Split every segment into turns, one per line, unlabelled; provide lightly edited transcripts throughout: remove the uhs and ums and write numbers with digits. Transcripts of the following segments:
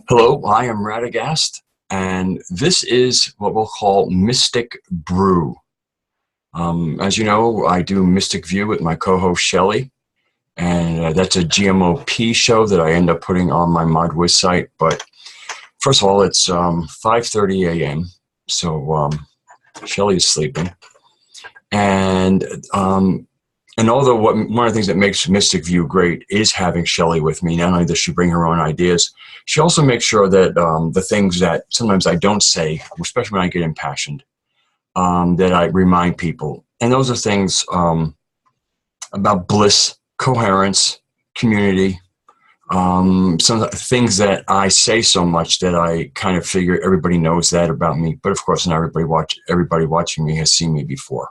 Hello, I am Radagast, and this is what we'll call Mystic Brew. As you know, I do Mystic View with my co-host Shelley, and that's a GMOP show that I end up putting on my ModWiz site. But first of all, it's 5:30 a.m., so Shelley is sleeping. And although one of the things that makes Mystic View great is having Shelley with me, not only does she bring her own ideas, she also makes sure that the things that sometimes I don't say, especially when I get impassioned, that I remind people. And those are things about bliss, coherence, community, some things that I say so much that I kind of figure everybody knows that about me. But of course, not everybody watching me has seen me before.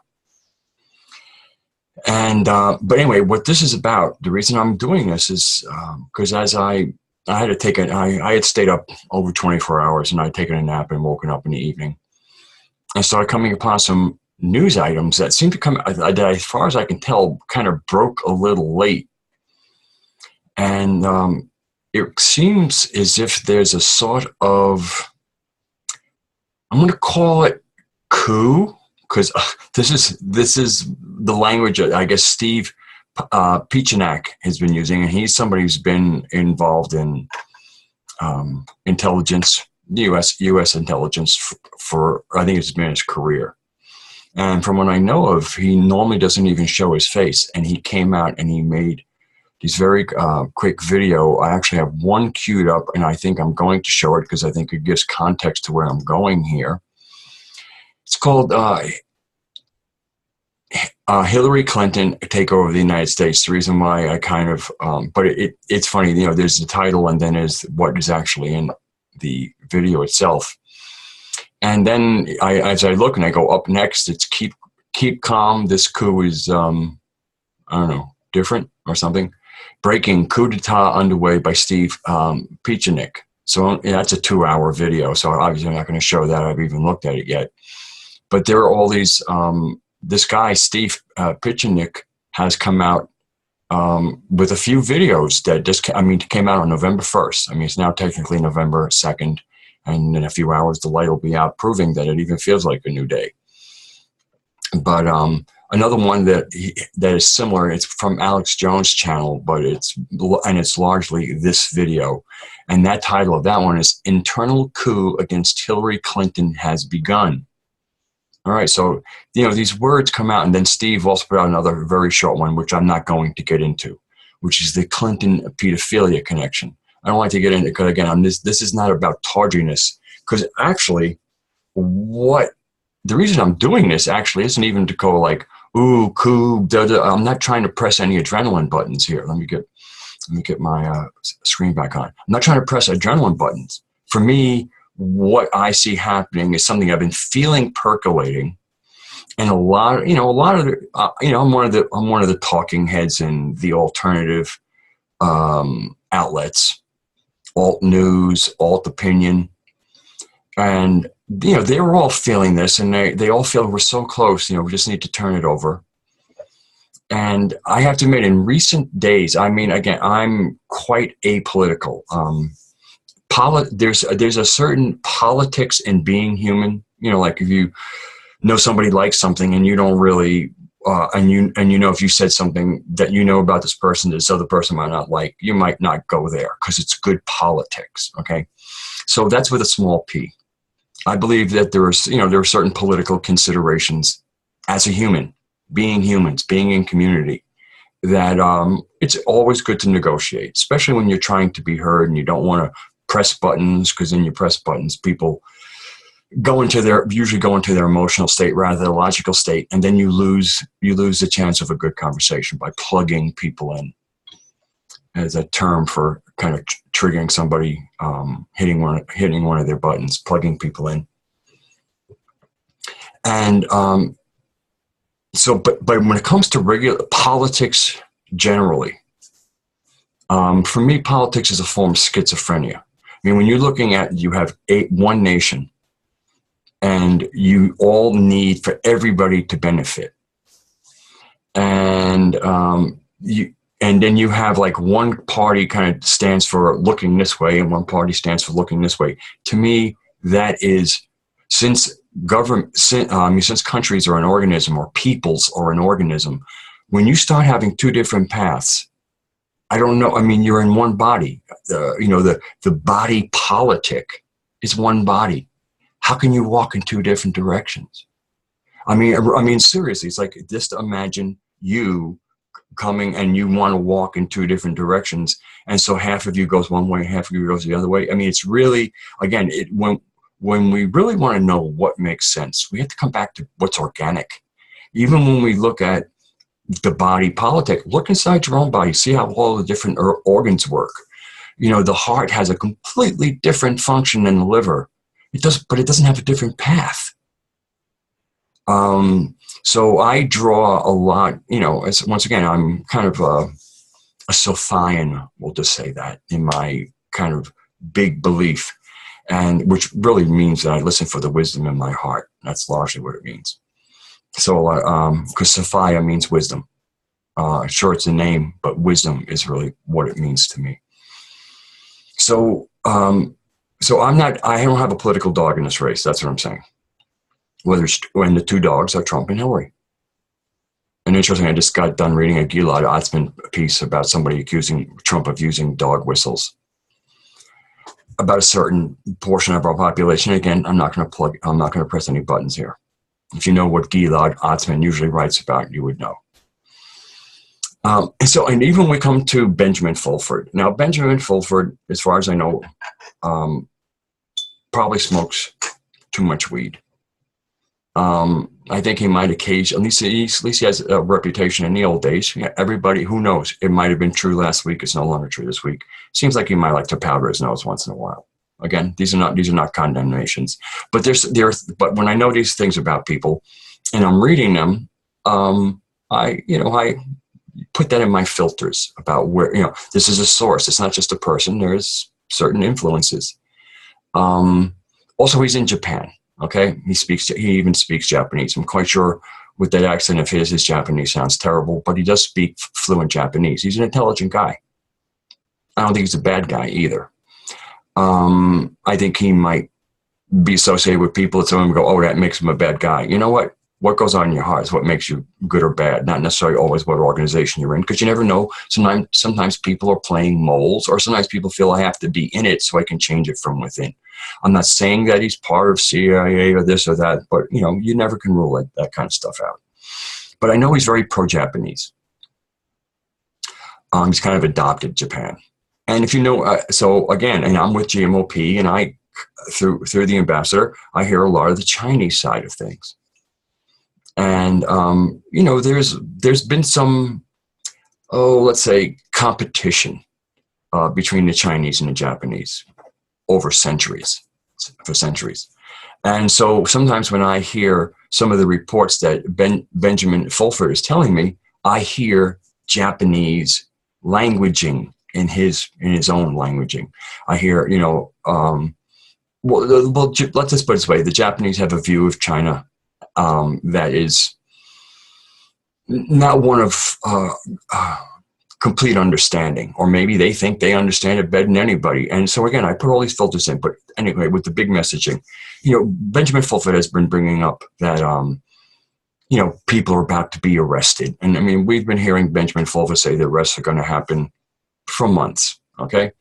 And but anyway, what this is about, the reason I'm doing this is because as I had to take I had stayed up over 24 hours and I'd taken a nap and woken up in the evening and started coming upon some news items that seemed to come that, as far as I can tell, kind of broke a little late. And it seems as if there's a sort of, I'm going to call it coup, because this is the language that I guess Steve Pichanak has been using, and he's somebody who's been involved in intelligence, U.S. intelligence for I think it's been his career. And from what I know of, he normally doesn't even show his face, and he came out and he made these very quick video. I actually have one queued up, and I think I'm going to show it because I think it gives context to where I'm going here. It's called Hillary Clinton Takeover of the United States. The reason why I kind of, but it's funny, you know, there's the title and then there's what is actually in the video itself. And then as I look and I go up next, it's keep calm. This coup is, I don't know, different or something. Breaking coup d'etat underway by Steve Pichanak. So yeah, that's a 2-hour video. So obviously I'm not going to show that. I've even looked at it yet. But there are all these, this guy, Steve Pichanak, has come out with a few videos that came out on November 1st. I mean, it's now technically November 2nd, and in a few hours, the light will be out, proving that it even feels like a new day. But another one that is similar, it's from Alex Jones' channel, but it's largely this video. And that title of that one is Internal Coup Against Hillary Clinton Has Begun. All right, so, you know, these words come out, and then Steve also put out another very short one, which I'm not going to get into, which is the Clinton pedophilia connection. I don't like to get into it because, again, this is not about tawdriness, because actually the reason I'm doing this actually isn't even to go like, ooh, cool, I'm not trying to press any adrenaline buttons here. Let me get my screen back on. I'm not trying to press adrenaline buttons. For me, what I see happening is something I've been feeling percolating, and I'm one of the talking heads in the alternative outlets, alt news, alt opinion, and you know they were all feeling this, and they all feel we're so close. You know, we just need to turn it over. And I have to admit, in recent days, I mean, again, I'm quite apolitical. There's a certain politics in being human. You know, like if you know somebody likes something and you don't really, and you know if you said something that you know about this person that this other person might not like, you might not go there because it's good politics. Okay, so that's with a small p. I believe that there are certain political considerations as a human, being humans, being in community, that it's always good to negotiate, especially when you're trying to be heard and you don't want to press buttons, because then you press buttons, people usually go into their emotional state rather than their logical state, and then you lose the chance of a good conversation by plugging people in, as a term for kind of triggering somebody, hitting one of their buttons, plugging people in. And but when it comes to regular politics generally, for me, politics is a form of schizophrenia. I mean, when you're looking at, you have one nation, and you all need for everybody to benefit. And and then you have like one party kind of stands for looking this way and one party stands for looking this way. To me, that is, since since countries are an organism or peoples are an organism, when you start having two different paths, I don't know. I mean, you're in one body. The body politic is one body. How can you walk in two different directions? I mean, seriously, it's like, just imagine you coming and you want to walk in two different directions, and so half of you goes one way, half of you goes the other way. I mean, it's really, again, when we really want to know what makes sense, we have to come back to what's organic. Even when we look at the body politic, look inside your own body, see how all the different organs work. The heart has a completely different function than the liver. It does, but it doesn't have a different path. So I draw a lot, once again, I'm kind of a Sophian, we'll just say that, in my kind of big belief, and which really means that I listen for the wisdom in my heart. That's largely what it means. So, because Sophia means wisdom. Sure, it's a name, but wisdom is really what it means to me. So, I don't have a political dog in this race. That's what I'm saying. When the two dogs are Trump and Hillary. And interesting, I just got done reading a Gilad Atzmon piece about somebody accusing Trump of using dog whistles about a certain portion of our population. Again, I'm not going to press any buttons here. If you know what Gilad Atzmon usually writes about, you would know. And even when we come to Benjamin Fulford. Now, Benjamin Fulford, as far as I know, probably smokes too much weed. I think he might occasionally, at least he has a reputation in the old days. Everybody, who knows? It might have been true last week. It's no longer true this week. Seems like he might like to powder his nose once in a while. Again, these are not condemnations. But but when I know these things about people, and I'm reading them, I put that in my filters about where, this is a source. It's not just a person. There's certain influences. Also, he's in Japan. Okay, he even speaks Japanese. I'm quite sure with that accent of his Japanese sounds terrible, but he does speak fluent Japanese. He's an intelligent guy. I don't think he's a bad guy either. I think he might be associated with people that someone would go, oh, that makes him a bad guy. You know what? What goes on in your heart is what makes you good or bad, not necessarily always what organization you're in, because you never know. Sometimes people are playing moles, or sometimes people feel I have to be in it so I can change it from within. I'm not saying that he's part of CIA or this or that, but you never can rule that kind of stuff out. But I know he's very pro-Japanese. He's kind of adopted Japan. And if you know, so again, and I'm with GMOP, and I, through the ambassador, I hear a lot of the Chinese side of things. And, there's been some, let's say, competition between the Chinese and the Japanese for centuries. And so sometimes when I hear some of the reports that Benjamin Fulford is telling me, I hear Japanese languaging in his own languaging. I hear, let's just put it this way. The Japanese have a view of China that is not one of complete understanding, or maybe they think they understand it better than anybody. And so again, I put all these filters in, but anyway, with the big messaging, Benjamin Fulford has been bringing up that, people are about to be arrested. And I mean, we've been hearing Benjamin Fulford say the arrests are going to happen for months. Okay.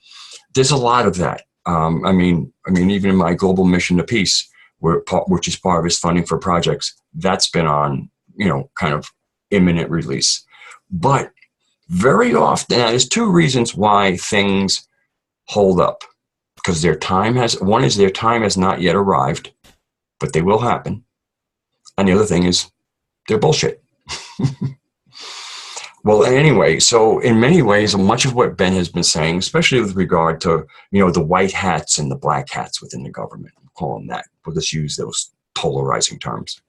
There's a lot of that. I mean, even in my global mission to peace, which is part of his funding for projects, that's been on, kind of imminent release. But very often, there's two reasons why things hold up. Because their time has not yet arrived, but they will happen. And the other thing is, they're bullshit. Well, anyway, so in many ways, much of what Ben has been saying, especially with regard to, the white hats and the black hats within the government, I'm calling that, we'll just use those polarizing terms.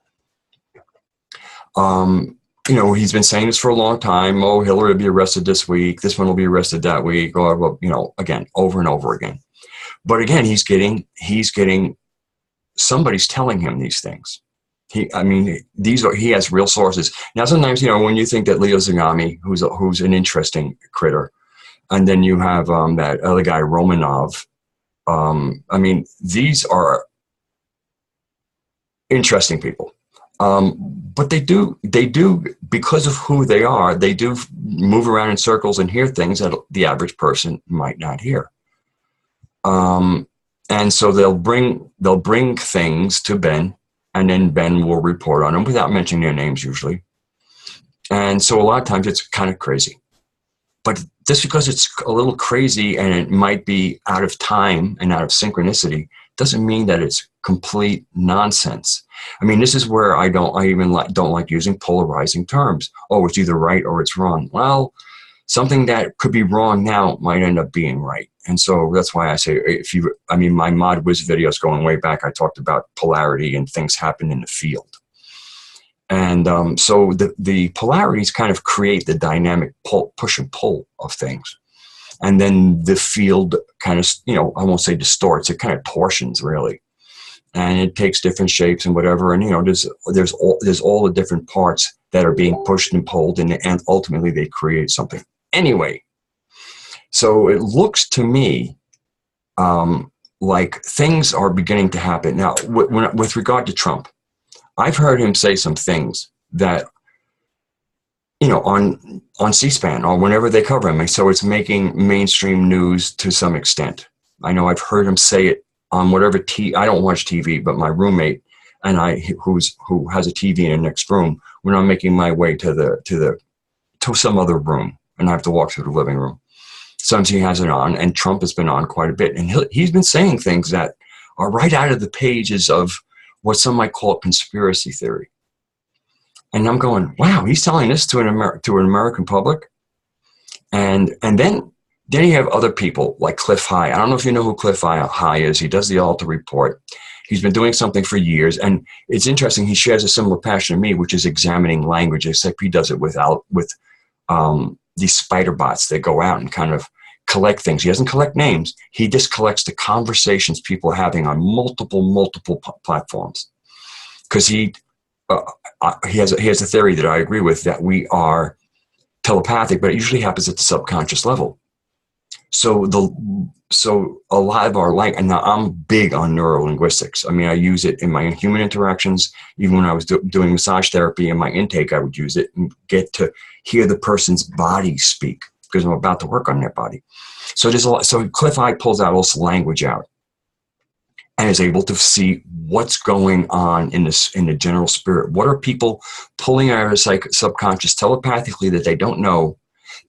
He's been saying this for a long time. Oh, Hillary will be arrested this week. This one will be arrested that week. Or, again, over and over again. But again, he's getting, somebody's telling him these things. I mean, he has real sources. Now, sometimes, when you think that Leo Zagami, who's an interesting critter, and then you have that other guy, Romanov. I mean, these are interesting people. But they do, because of who they are, they do move around in circles and hear things that the average person might not hear. And so they'll bring things to Ben, and then Ben will report on them without mentioning their names usually. And so a lot of times it's kind of crazy. But just because it's a little crazy and it might be out of time and out of synchronicity doesn't mean that it's complete nonsense. I mean, this is where I don't like using polarizing terms. Oh, it's either right or it's wrong. Well, something that could be wrong now might end up being right. And so that's why I say, my Mod Wiz videos going way back, I talked about polarity and things happen in the field. And so the polarities kind of create the dynamic push and pull of things. And then the field kind of, I won't say distorts, it kind of torsions really. And it takes different shapes and whatever. And, there's all the different parts that are being pushed and pulled, and ultimately they create something. Anyway, so it looks to me like things are beginning to happen. Now, with regard to Trump, I've heard him say some things that, on C-SPAN or whenever they cover him. And so it's making mainstream news to some extent. I know I've heard him say it on whatever I don't watch TV, but my roommate and who has a TV in the next room, when I'm making my way to some other room and I have to walk through the living room, sometimes he has it on, and Trump has been on quite a bit. And he's been saying things that are right out of the pages of what some might call conspiracy theory. And I'm going, wow, he's telling this to an American public. And then you have other people like Cliff High. I don't know if you know who Cliff High is. He does the Alta Report. He's been doing something for years. And it's interesting. He shares a similar passion to me, which is examining language, except he does it with these spider bots that go out and kind of collect things. He doesn't collect names. He just collects the conversations people are having on multiple platforms. Because he has a theory that I agree with, that we are telepathic, but it usually happens at the subconscious level. So a lot of our and now I'm big on neurolinguistics. I mean, I use it in my human interactions. Even when I was doing massage therapy in my intake, I would use it and get to hear the person's body speak, because I'm about to work on their body. So there's a lot. So Cliff High pulls out all this language out and is able to see what's going on in the general spirit. What are people pulling out of their subconscious telepathically that they don't know,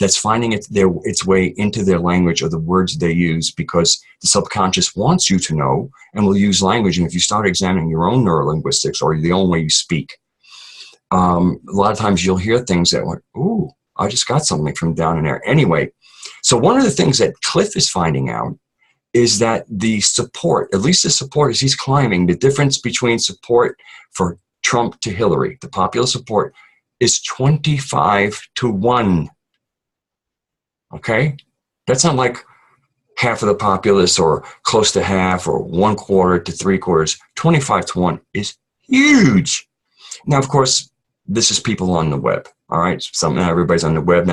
that's finding its way into their language or the words they use, because the subconscious wants you to know and will use language. And if you start examining your own neurolinguistics or the own way you speak, a lot of times you'll hear things that went, ooh, I just got something from down in there. Anyway, so one of the things that Cliff is finding out is that the support, at least the support as he's climbing, the difference between support for Trump to Hillary, the popular support, is 25-1. Okay? That's not like half of the populace or close to half or 1/4 to 3/4. 25-1 is huge. Now, of course, this is people on the web. All right? Not everybody's on the web.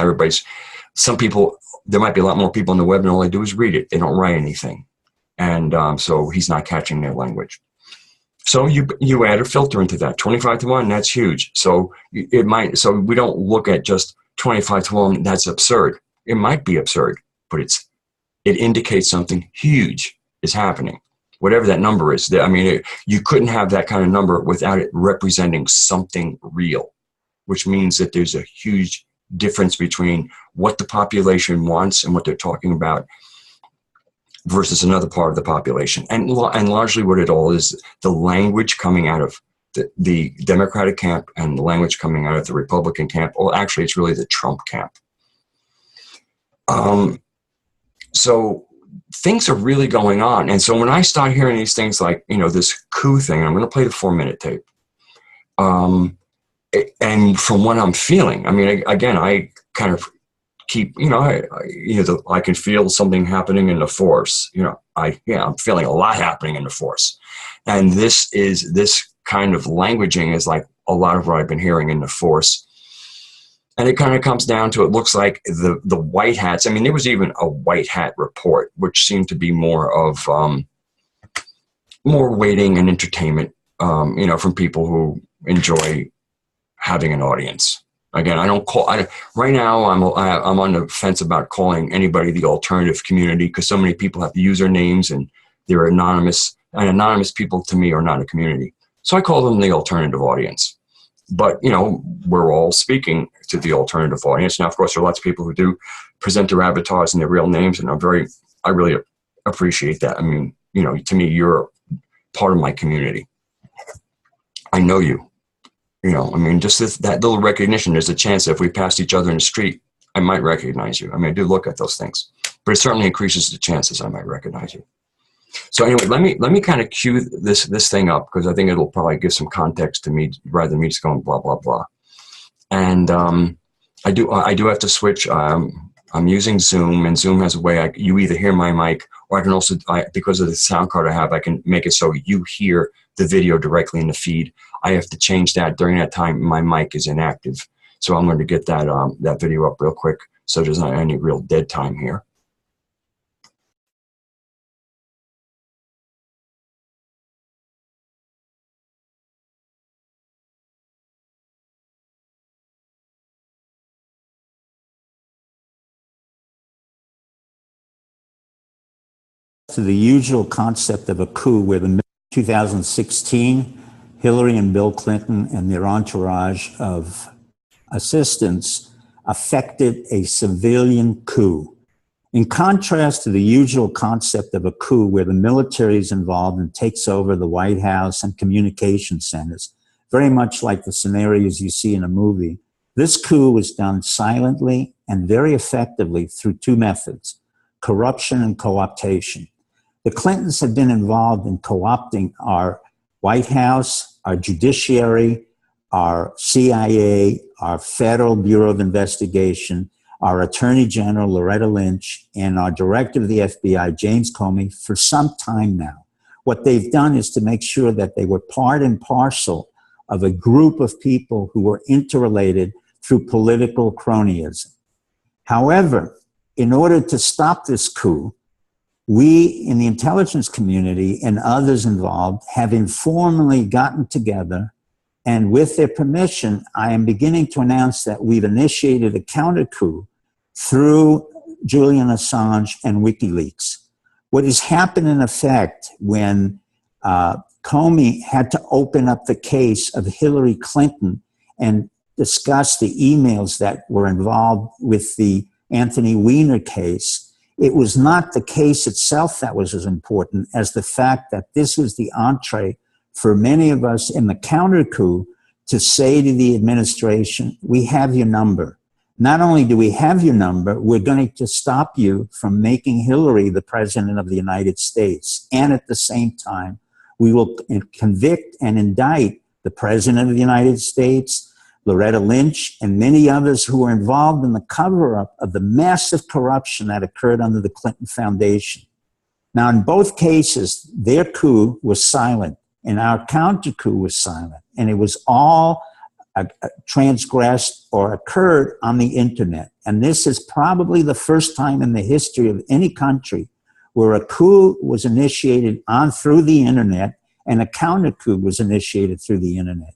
Some people, there might be a lot more people on the web, and all they do is read it. They don't write anything. And so he's not catching their language. So you add a filter into that. 25-1, that's huge. So so we don't look at just 25-1, that's absurd. It might be absurd, but it indicates something huge is happening. Whatever that number is. I mean, you couldn't have that kind of number without it representing something real, which means that there's a huge difference between what the population wants and what they're talking about versus another part of the population. And largely what it all is, the language coming out of the Democratic camp and the language coming out of the Republican camp. Well, actually, it's really the Trump camp. So things are really going on. And so when I start hearing these things like, this coup thing, I'm going to play the 4-minute tape. And from what I'm feeling, I mean, again, I kind of keep, I can feel something happening in the force. I'm feeling a lot happening in the force. And this kind of languaging is like a lot of what I've been hearing in the force. And it kind of comes down to, it looks like the white hats. I mean, there was even a white hat report, which seemed to be more of more waiting and entertainment, you know, from people who enjoy having an audience. Again, I don't call, right now I'm on the fence about calling anybody the alternative community, because so many people have usernames and they're anonymous, and anonymous people to me are not a community. So I call them the alternative audience. But, you know, we're all speaking to the alternative audience. Now, of course, there are lots of people who do present their avatars and their real names, and I really appreciate that. I mean, you know, to me, you're part of my community. I know you. You know, I mean, just that little recognition, there's a chance that if we passed each other in the street, I might recognize you. I mean, I do look at those things, but it certainly increases the chances I might recognize you. So anyway, let me kind of cue this thing up, because I think it'll probably give some context to me rather than me just going blah, blah, blah. And I do have to switch. I'm using Zoom, and Zoom has a way you either hear my mic, or I can also, because of the sound card I have, I can make it so you hear the video directly in the feed. I have to change that. During that time, my mic is inactive. So I'm going to get that video up real quick, so there's not any real dead time here.
To the usual concept of a coup, where the 2016, Hillary and Bill Clinton and their entourage of assistants affected a civilian coup. In contrast to the usual concept of a coup, where the military is involved and takes over the White House and communication centers, very much like the scenarios you see in a movie, this coup was done silently and very effectively through two methods: corruption and co-optation. The Clintons have been involved in co-opting our White House, our judiciary, our CIA, our Federal Bureau of Investigation, our Attorney General, Loretta Lynch, and our Director of the FBI, James Comey, for some time now. What they've done is to make sure that they were part and parcel of a group of people who were interrelated through political cronyism. However, in order to stop this coup, we in the intelligence community and others involved have informally gotten together, and with their permission, I am beginning to announce that we've initiated a counter-coup through Julian Assange and WikiLeaks. What has happened in effect when Comey had to open up the case of Hillary Clinton and discuss the emails that were involved with the Anthony Weiner case, it was not the case itself that was as important as the fact that this was the entree for many of us in the counter-coup to say to the administration, we have your number. Not only do we have your number, we're going to stop you from making Hillary the president of the United States. And at the same time, we will convict and indict the president of the United States, Loretta Lynch, and many others who were involved in the cover-up of the massive corruption that occurred under the Clinton Foundation. Now, in both cases, their coup was silent, and our counter-coup was silent, and it was all transgressed or occurred on the internet. And this is probably the first time in the history of any country where a coup was initiated through the internet and a counter-coup was initiated through the internet.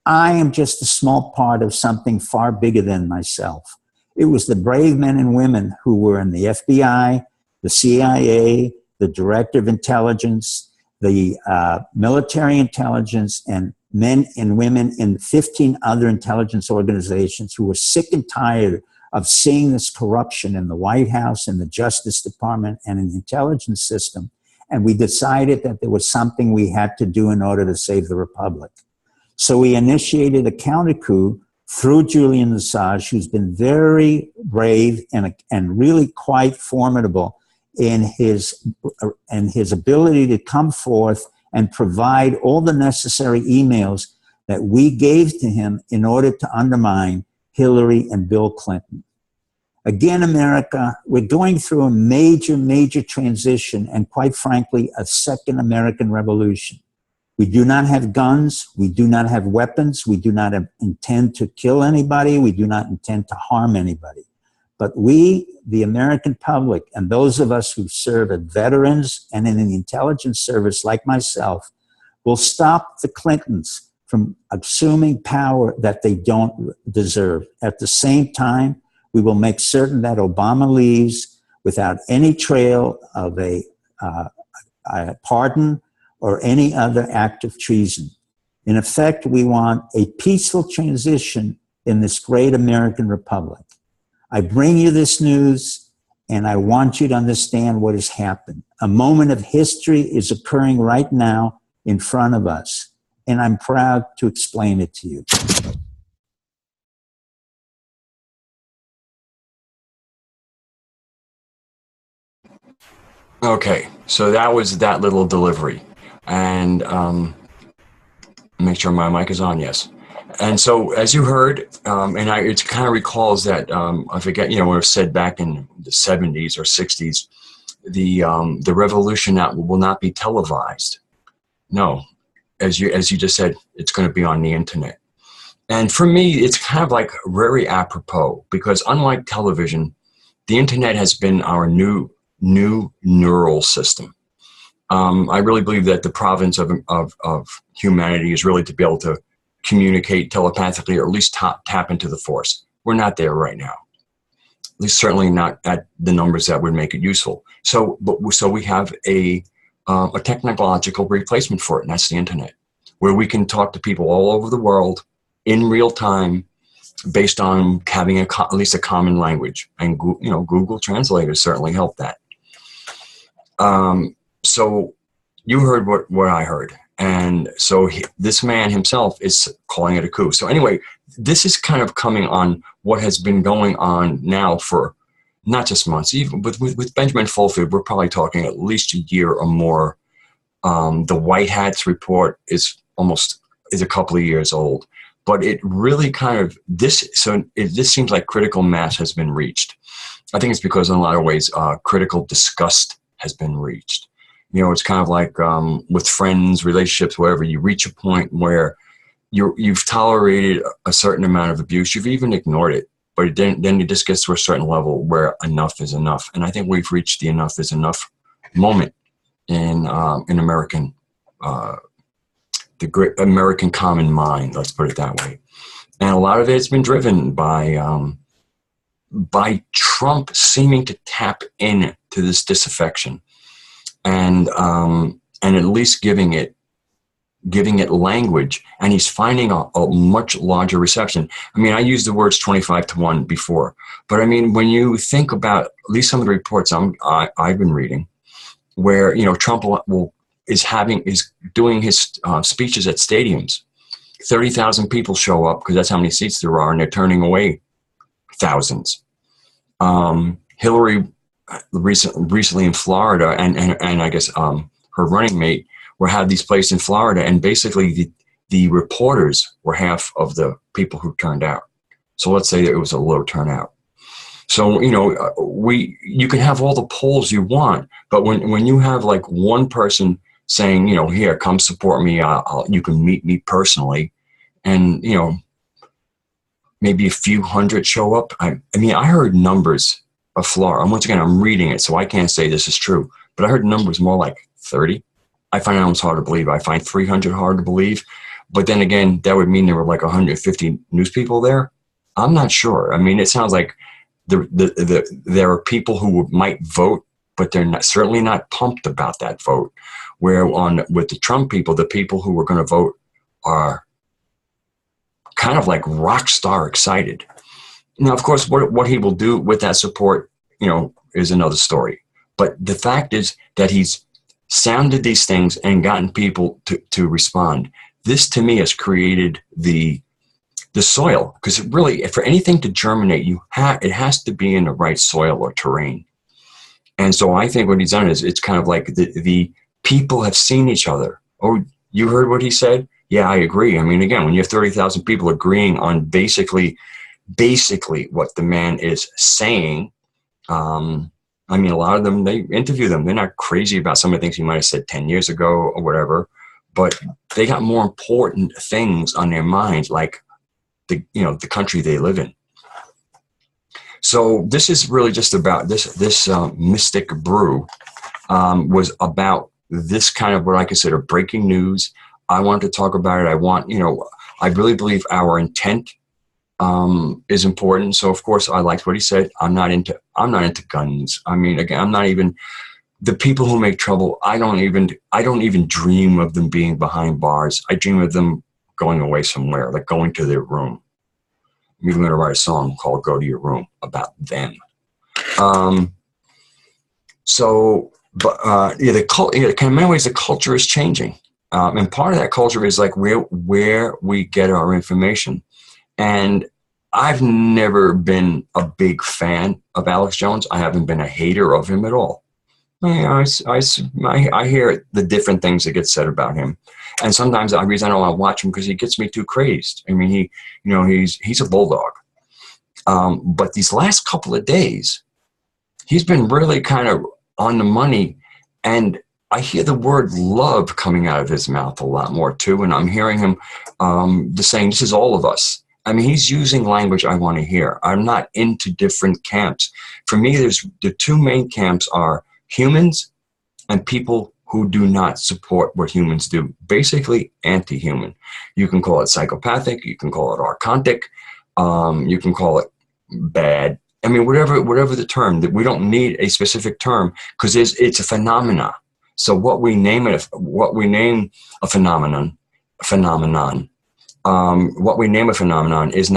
I am just a small part of something far bigger than myself. It was the brave men and women who were in the FBI, the CIA, the Director of Intelligence, the military intelligence, and men and women in 15 other intelligence organizations who were sick and tired of seeing this corruption in the White House, in the Justice Department, and in the intelligence system. And we decided that there was something we had to do in order to save the Republic. So we initiated a counter-coup through Julian Assange, who's been very brave and really quite formidable in his ability to come forth and provide all the necessary emails that we gave to him in order to undermine Hillary and Bill Clinton. Again, America, we're going through a major, major transition and, quite frankly, a second American Revolution. We do not have guns. We do not have weapons. We do not intend to kill anybody. We do not intend to harm anybody. But we, the American public, and those of us who serve as veterans and in the intelligence service like myself, will stop the Clintons from assuming power that they don't deserve. At the same time, we will make certain that Obama leaves without any trail of a pardon or any other act of treason. In effect, we want a peaceful transition in this great American republic. I bring you this news, and I want you to understand what has happened. A moment of history is occurring right now in front of us, and I'm proud to explain it to you.
Okay, so that was that little delivery. And make sure my mic is on, yes. And so, as you heard, it kind of recalls that, I forget, when it was said back in the 70s or 60s, the revolution will not be televised. No, as you just said, it's going to be on the internet. And for me, it's kind of like very apropos, because unlike television, the internet has been our new neural system. I really believe that the province of humanity is really to be able to communicate telepathically, or at least tap into the force. We're not there right now. At least certainly not at the numbers that would make it useful. So we have a technological replacement for it, and that's the internet, where we can talk to people all over the world in real time, based on having at least a common language. And Google Translator certainly helped that. So you heard what I heard. And so this man himself is calling it a coup. So anyway, this is kind of coming on what has been going on now for not just months, even with Benjamin Fulford, we're probably talking at least a year or more. The White Hats report is a couple of years old, but it really kind of, this seems like critical mass has been reached. I think it's because in a lot of ways, critical disgust has been reached. It's kind of like with friends, relationships, whatever, you reach a point where you've tolerated a certain amount of abuse. You've even ignored it, but then it just gets to a certain level where enough is enough. And I think we've reached the enough is enough moment in American, the great American common mind, let's put it that way. And a lot of it's been driven by Trump seeming to tap into this disaffection. And at least giving it language, and he's finding a much larger reception. I mean, I used the words 25-1 before, but I mean, when you think about at least some of the reports I've been reading, where Trump is doing his speeches at stadiums, 30,000 people show up because that's how many seats there are, and they're turning away thousands. Hillary recently in Florida, and I guess her running mate had these places in Florida, and basically the reporters were half of the people who turned out. So let's say that it was a low turnout. So you can have all the polls you want, but when you have like one person saying, here, come support me, you can meet me personally, and maybe a few hundred show up. I mean, I heard numbers of Florida. And once again, I'm reading it, so I can't say this is true, but I heard numbers more like 30. I find it almost hard to believe. I find 300 hard to believe. But then again, that would mean there were like 150 news people there. I'm not sure. I mean, it sounds like there are people who might vote, but they're certainly not pumped about that vote. Where with the Trump people, the people who are going to vote are kind of like rock star excited. Now, of course, what he will do with that support, is another story. But the fact is that he's sounded these things and gotten people to respond. This, to me, has created the soil, because really, for anything to germinate, it has to be in the right soil or terrain. And so I think what he's done is it's kind of like the people have seen each other. Oh, you heard what he said? Yeah, I agree. I mean, again, when you have 30,000 people agreeing on basically what the man is saying, I mean, a lot of them, they interview them. They're not crazy about some of the things he might have said 10 years ago or whatever, but they got more important things on their mind, like the country they live in. So this is really just about this Mystic Brew was about this kind of what I consider breaking news. I wanted to talk about it. I really believe our intent is important. So of course I liked what he said. I'm not into guns. I mean, again, I'm not even the people who make trouble. I don't even dream of them being behind bars. I dream of them going away somewhere, like going to their room. I'm even going to write a song called "Go to Your Room" about them. In many ways, the culture is changing, and part of that culture is like where we get our information. And I've never been a big fan of Alex Jones. I haven't been a hater of him at all. I hear the different things that get said about him, and sometimes the reason I don't want to watch him because he gets me too crazed. I mean, he's a bulldog. But these last couple of days, he's been really kind of on the money, and I hear the word love coming out of his mouth a lot more too. And I'm hearing him saying, "This is all of us." I mean, he's using language I want to hear. I'm not into different camps. For me, the two main camps are humans and people who do not support what humans do. Basically, anti-human. You can call it psychopathic. You can call it archontic. You can call it bad. I mean, whatever the term. That we don't need a specific term because it's a phenomena. So what we name a phenomenon. What we name a phenomenon is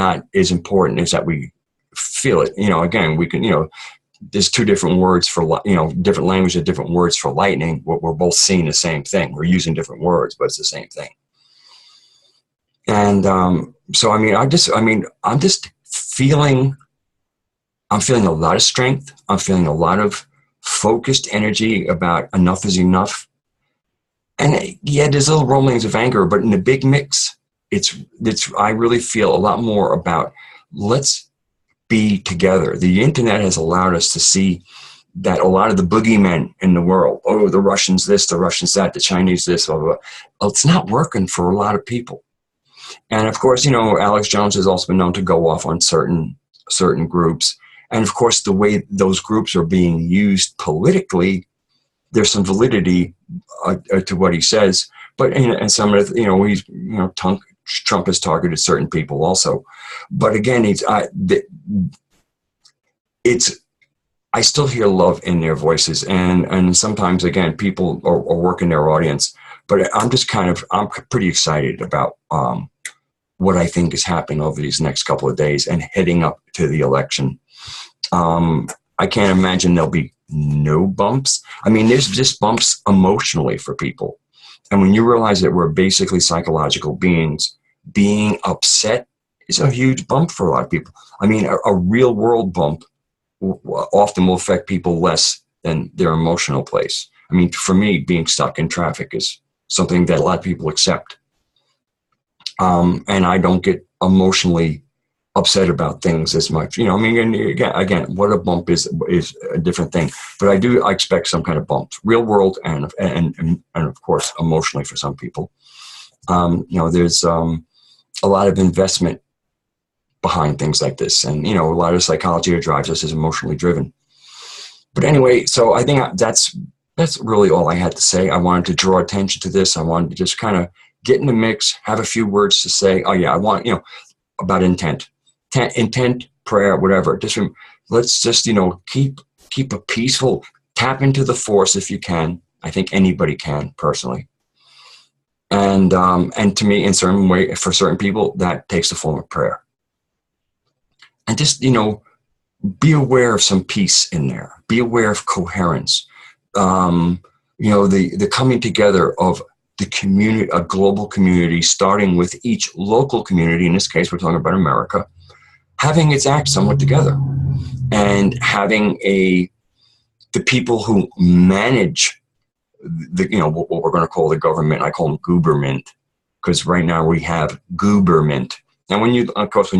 important. Is that we feel it. Again, we can. There's two different words for different language and different words for lightning. We're both seeing the same thing. We're using different words, but it's the same thing. And so I mean, I'm just feeling. I'm feeling a lot of strength. I'm feeling a lot of focused energy about enough is enough. And yeah, there's little rumblings of anger, but in the big mix, I really feel a lot more about let's be together. The internet has allowed us to see that a lot of the boogeymen in the world, the Russians this, the Russians that, the Chinese this, blah, blah, blah. Well, it's not working for a lot of people. And of course, Alex Jones has also been known to go off on certain groups. And of course, the way those groups are being used politically, there's some validity to what he says. But and some of the, Trump has targeted certain people also. But again, I still hear love in their voices, and sometimes again, people are working their audience. But I'm pretty excited about what I think is happening over these next couple of days and heading up to the election. I can't imagine there'll be no bumps. I mean, there's just bumps emotionally for people. And when you realize that we're basically psychological beings, being upset is a huge bump for a lot of people. I mean, a real world bump often will affect people less than their emotional place. I mean, for me, being stuck in traffic is something that a lot of people accept. And I don't get emotionally upset about things as much. I mean, and again, what a bump is a different thing. But I expect some kind of bumps, real world and of course emotionally for some people. There's a lot of investment behind things like this, and a lot of psychology that drives us is emotionally driven. But anyway, so I think that's really all I had to say. I wanted to draw attention to this. I wanted to just kind of get in the mix, have a few words to say. Oh yeah, I want about intent, prayer, whatever. Let's just keep a peaceful, tap into the force if you can. I think anybody can personally. And to me, in certain way, for certain people, that takes the form of prayer. And just be aware of some peace in there. Be aware of coherence. The coming together of the community, a global community, starting with each local community. In this case, we're talking about America, having its act somewhat together, and having the people who manage what we're going to call the government. I call them gooberment, because right now we have gooberment. And when you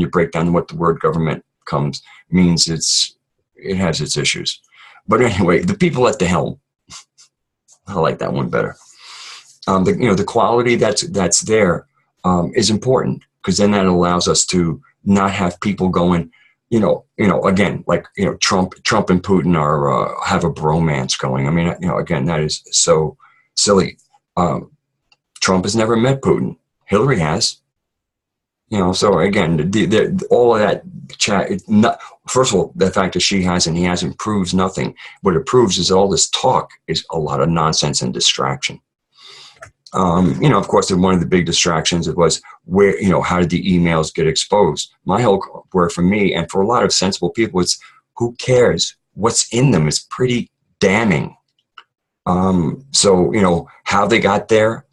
break down what the word government means, it has its issues. But anyway, the people at the helm, I like that one better. The quality that's there is important, because then that allows us to not have people going, again, like, Trump and Putin are have a bromance going. I mean, again, that is so silly. Trump has never met Putin. Hillary has. So again, all of that chat. First of all, the fact that she has and he hasn't proves nothing. What it proves is all this talk is a lot of nonsense and distraction. Of course, one of the big distractions was where, how did the emails get exposed? My whole word for me and for a lot of sensible people, it's who cares? What's in them is pretty damning. So, how they got there,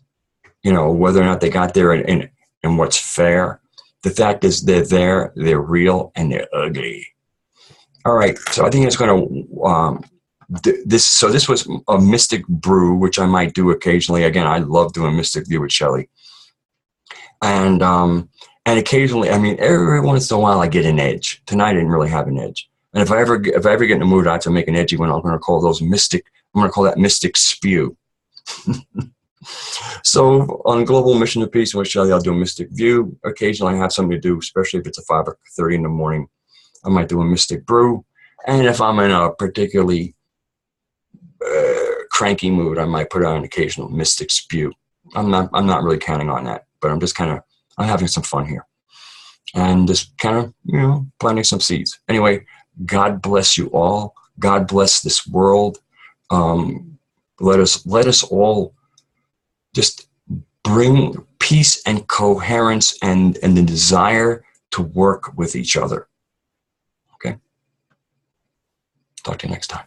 whether or not they got there and what's fair. The fact is they're there, they're real, and they're ugly. All right, so I think it's going to, this was a Mystic Brew, which I might do occasionally. Again, I love doing Mystic View with Shelley. And occasionally, I mean, every once in a while I get an edge. Tonight I didn't really have an edge. And if I ever get in the mood, I have to make an edgy one. I'm going to call that Mystic Spew. So on Global Mission of Peace with Shelley, I'll do a Mystic View. Occasionally I have something to do, especially if it's a 5:30 in the morning. I might do a Mystic Brew. And if I'm in a particularly cranky mood, I might put out an occasional Mystic Spew. I'm not really counting on that, but I'm having some fun here. And just kind of, planting some seeds. Anyway, God bless you all. God bless this world. Let us all just bring peace and coherence and the desire to work with each other. Okay? Talk to you next time.